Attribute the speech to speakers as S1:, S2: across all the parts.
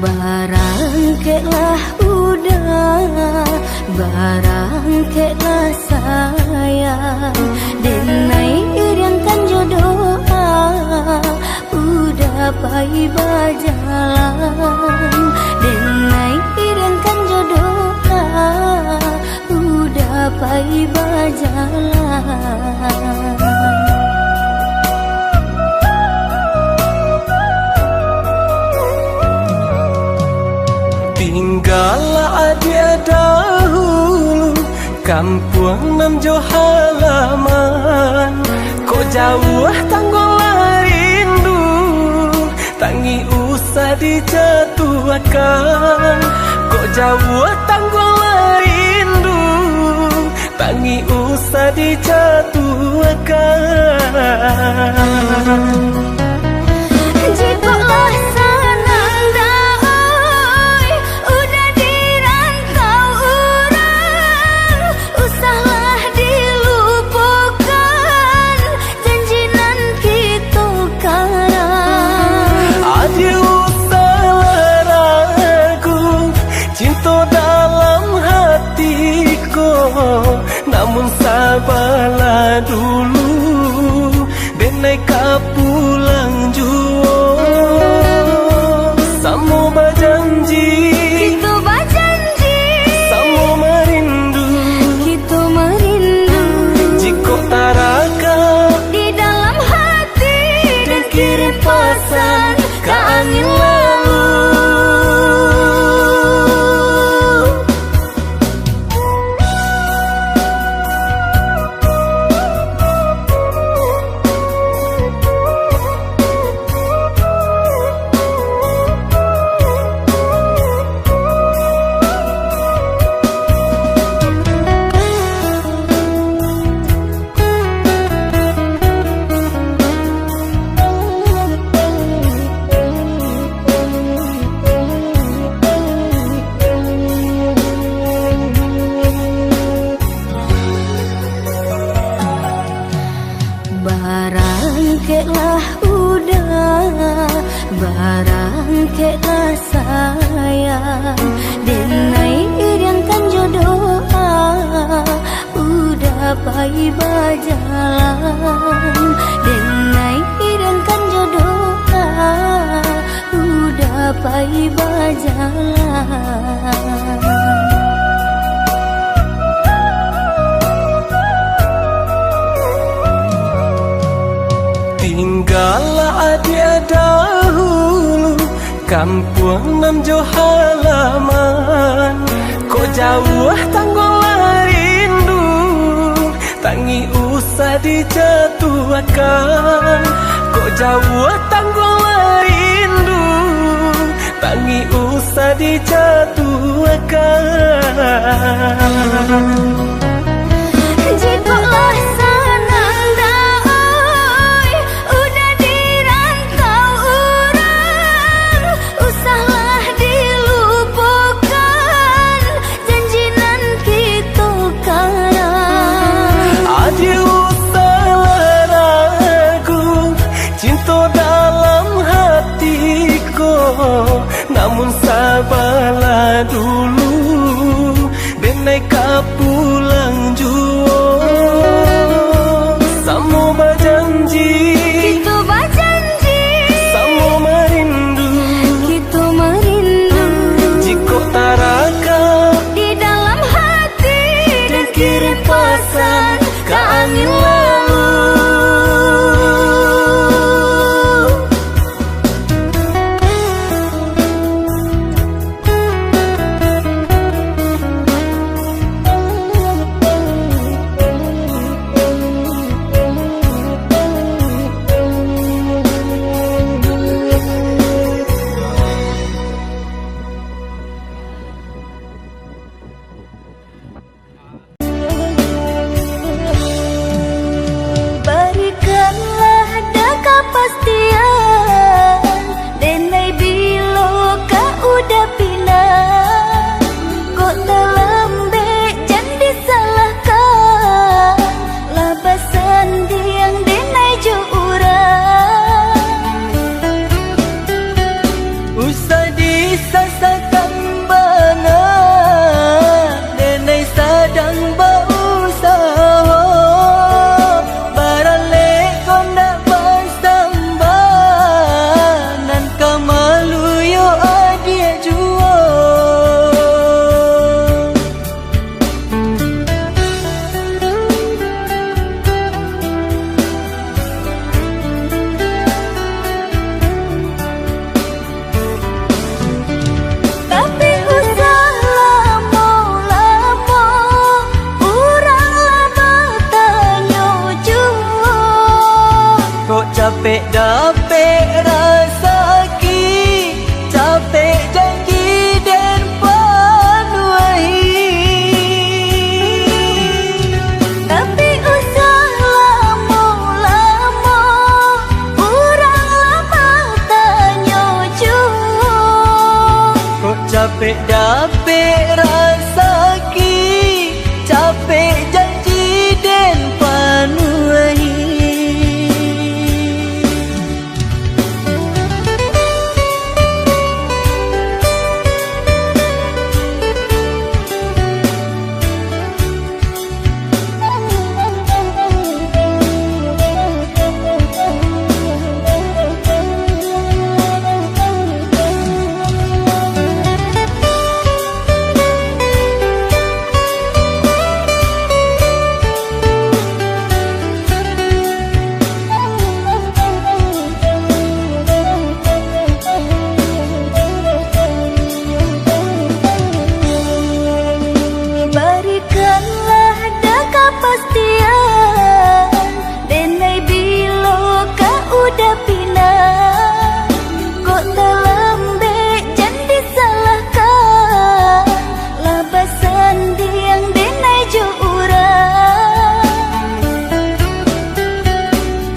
S1: Barangkelah udah, barangkelah sayang, denai iriankan jodoh udah pai bajalan, denai iriankan jodoh udah pai bajalan.
S2: Tinggallah dia dahulu kampung nam jo halaman, kok jauh tanggolah rindu, tangi usah dijatuhkan. Kok jauh tanggolah rindu, tangi usah dijatuhkan.
S1: Jikalah
S2: namun sabarlah dulu, denai ka pulang juo. Samo berjanji,
S1: kita berjanji,
S2: samo merindu,
S1: kita merindu.
S2: Jika taraka
S1: di dalam hati dan kirim pesan ke angin lalu. Barangkelah udah, barangkelah sayang, denai iriankan jodoh udah pai bajalan, denai iriankan jodoh udah pai bajalan.
S2: Tinggallah dia dahulu kampung nam jo halaman, kok jauh tanggolah rindu, tangi usah dijatuhkan. Kok jauh tanggolah rindu, tangi usah dijatuhkan.
S1: Jikalah
S2: namun sabarlah dulu, denai ka pulang juo. Samo berjanji,
S1: kita berjanji,
S2: samo merindu,
S1: kita merindu.
S2: Jika taraka
S1: di dalam hati dan kirim pesan ke angin lalu.
S3: capek dapet rasa ki, capek janji dan panuhi.
S1: Berikanlah dah kepastian, denai bila kau udah pindah. Kok terlambe jangan disalahkan, labasan diang denai jo urang.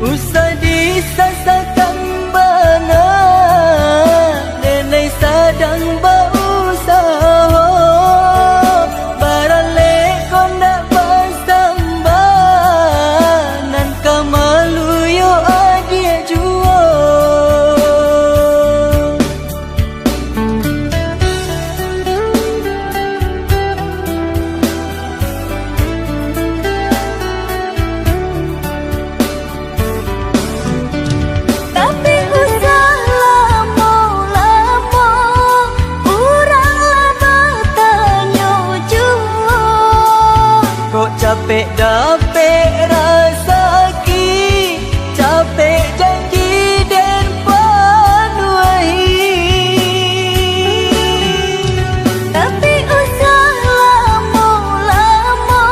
S3: Usah disasakan bana, denai sadang berusaha. Capek dapet rasa ki, capek janji dan panuhi.
S1: Tapi usah lama-lama,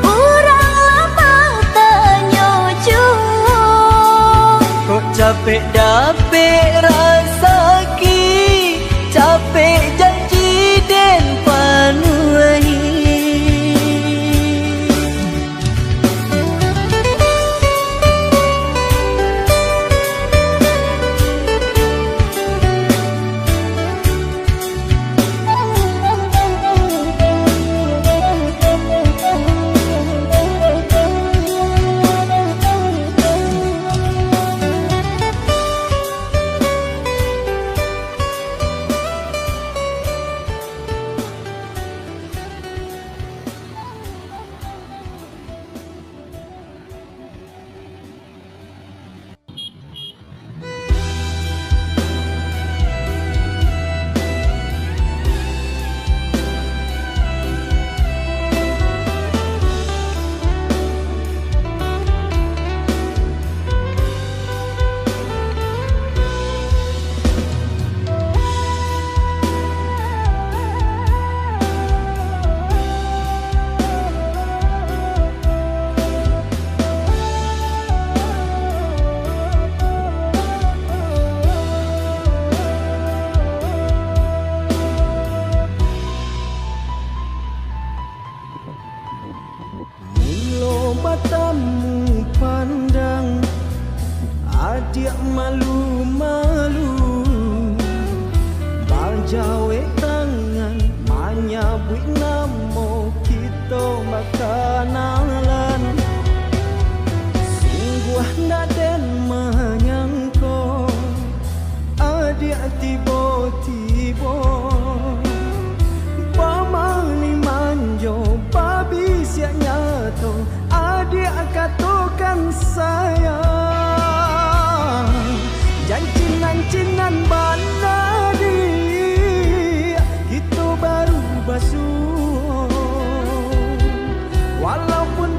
S1: urang lama tanya jua.
S3: Kok capek dapet rasa ki, capek janji dan panuhi.
S2: Matamu pandang, adik malu-malu, bajawe tangan, menyabut nama kita makanan. Sungguh nak dan menyangka, adik tiba-tiba pamani manjo, babi siap nyato. Adik katakan sayang, janjinan-cinan bana dia, kita baru basuh. Walaupun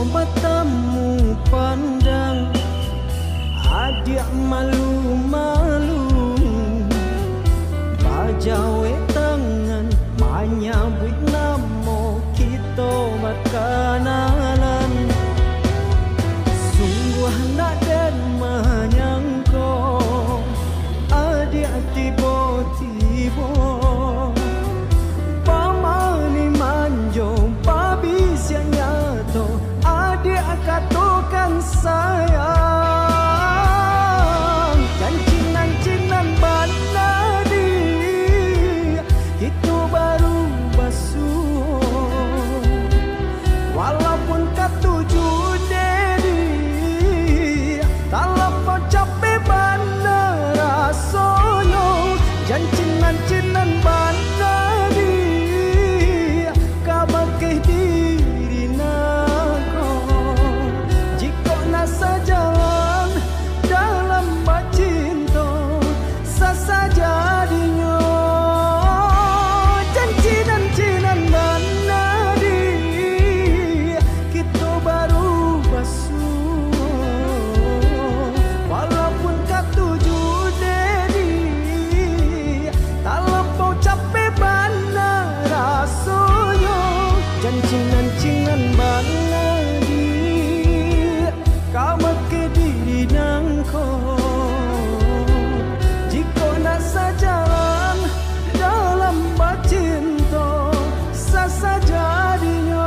S2: matamu pandang, adik malu-malu, bajawe tangan menyambut namo kita berkenalan. Sungguh nak dan menyangka adik tiba-tiba pamani manjo babi siang nyato adik katakan sayang. Cinan-cinan banadi itu baru basuh, walaupun ketujuh tak lepas capek bana rasanya. Cinan-cinan banadi kabar ke diri nako, jika nasa jalan dalam cinta sasa jadinya. Cinan-cinan banadi kita baru basuh, walaupun ketujuh dedi tak lepas capek bana rasanya. Cinan-cinan banadi kau ke diri nangko, jika nak sejalan dalam cinta sasa jadinya.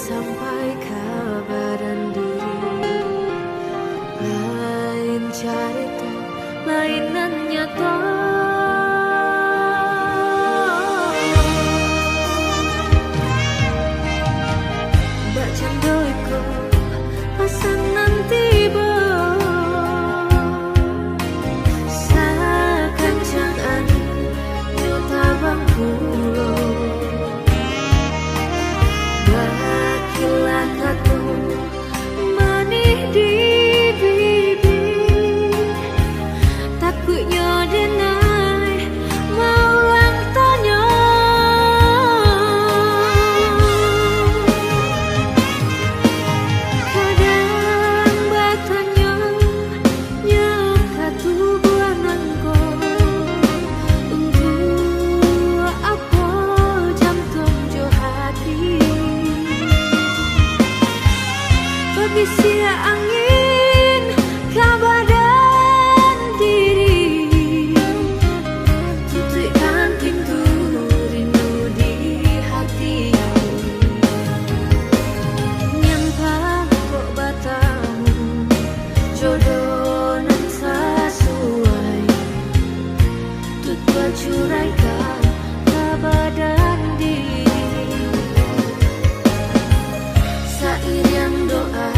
S1: Sampai kabaran diri lain carita lainan nyata. Dak candoiko pasangan tiba sakancangan nyota bangkulo. Manih di bibir, takutnya denai mau lang tanya. Kadang batanya nyaka tubuhananku, untuk apa jantung jo hati. Bisi angin kabadan diri, tutupkan pintu rindu di hati. Nyangka kok batamu jodoh nan sesuai, tutua curaikan kabadan diri. Sair yang doa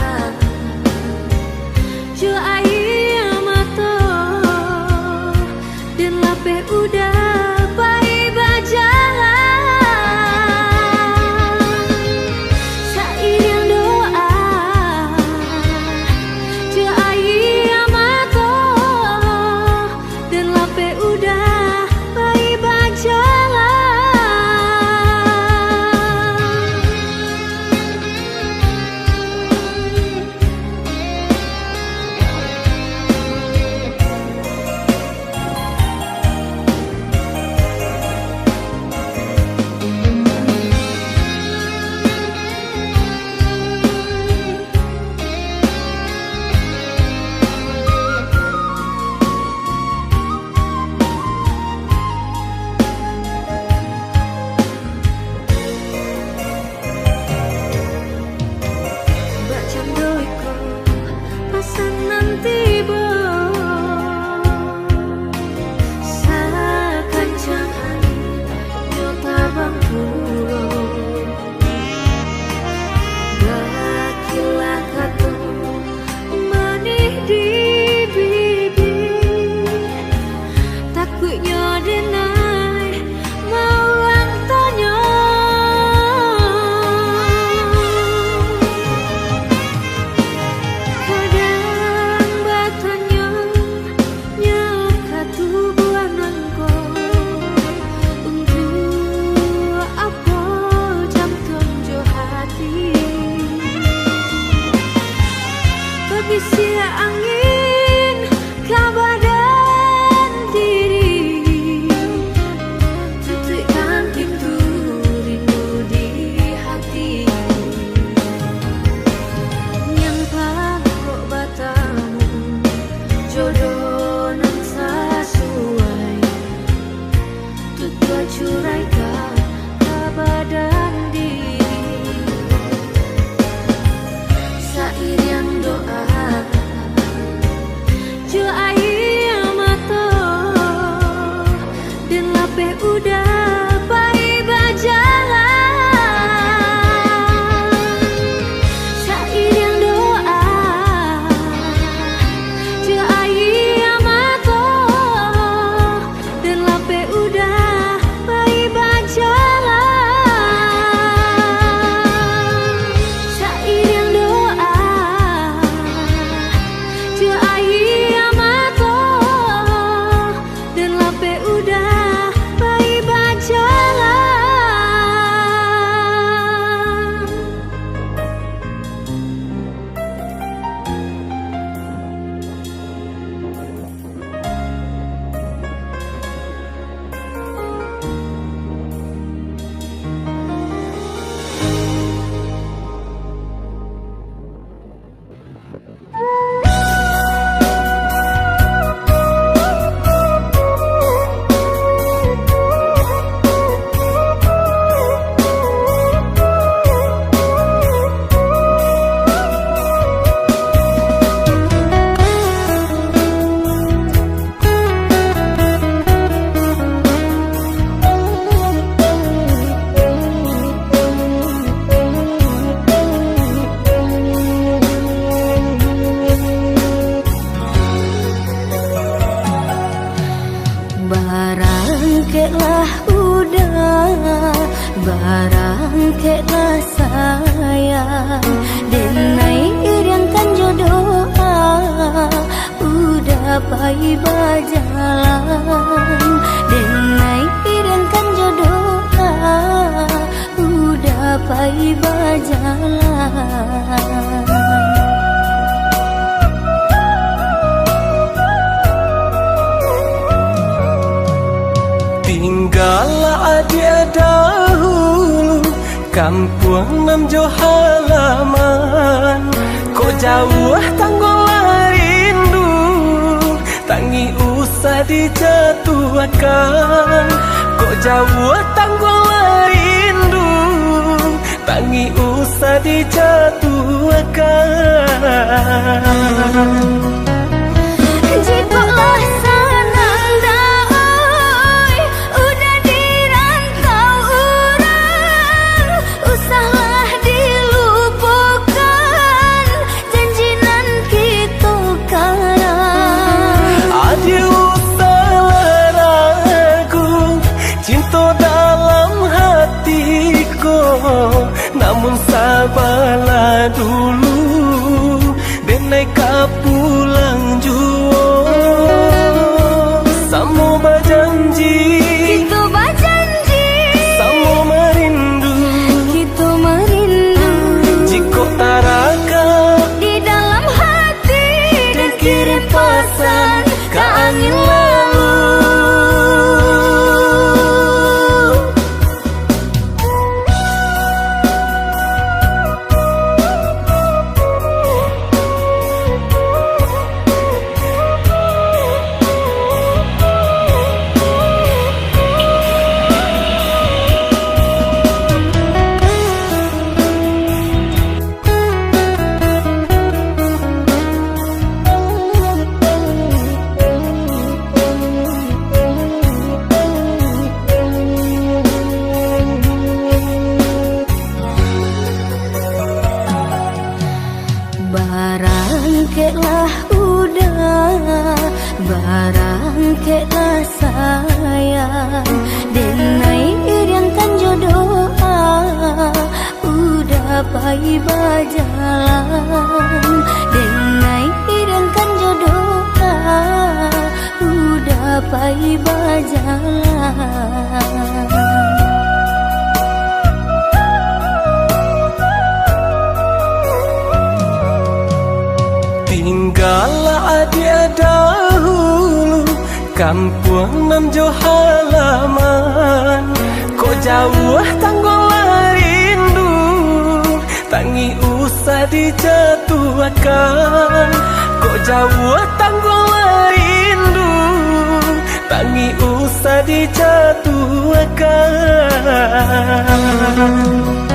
S1: dapai berjalan Denai irangkan jodoh dapai berjalan
S2: Tinggallah dia dahulu kampung nam jo halaman Kok jauh tanggul rindu Tangi usah dijatuhkan Kok jauh tanggul rindu Tangi usah dijatuhkan
S1: Jikalau senang daoi udah dirantau orang usahlah dilupakan janji nan kita karang
S2: Aduh usahlah ragu cinta dalam hatiku namun sabarlah dulu denai pulang jua Samo berjanji
S1: Kita berjanji
S2: Samo merindu
S1: Kita merindu
S2: Jika taraka
S1: di dalam hati dan kirim pesan ke angin lalu Barangketlah udah Barangketlah sayang Denai iriangkan jodoh udah pai berjalan Denai iriangkan jodoh udah pai berjalan
S2: Tinggallah dia dahulu kampung nam jo halaman Kok jauh tanggul rindu Tangi usah dijatuhkan Kok jauh tanggul rindu Tangi usah dijatuhkan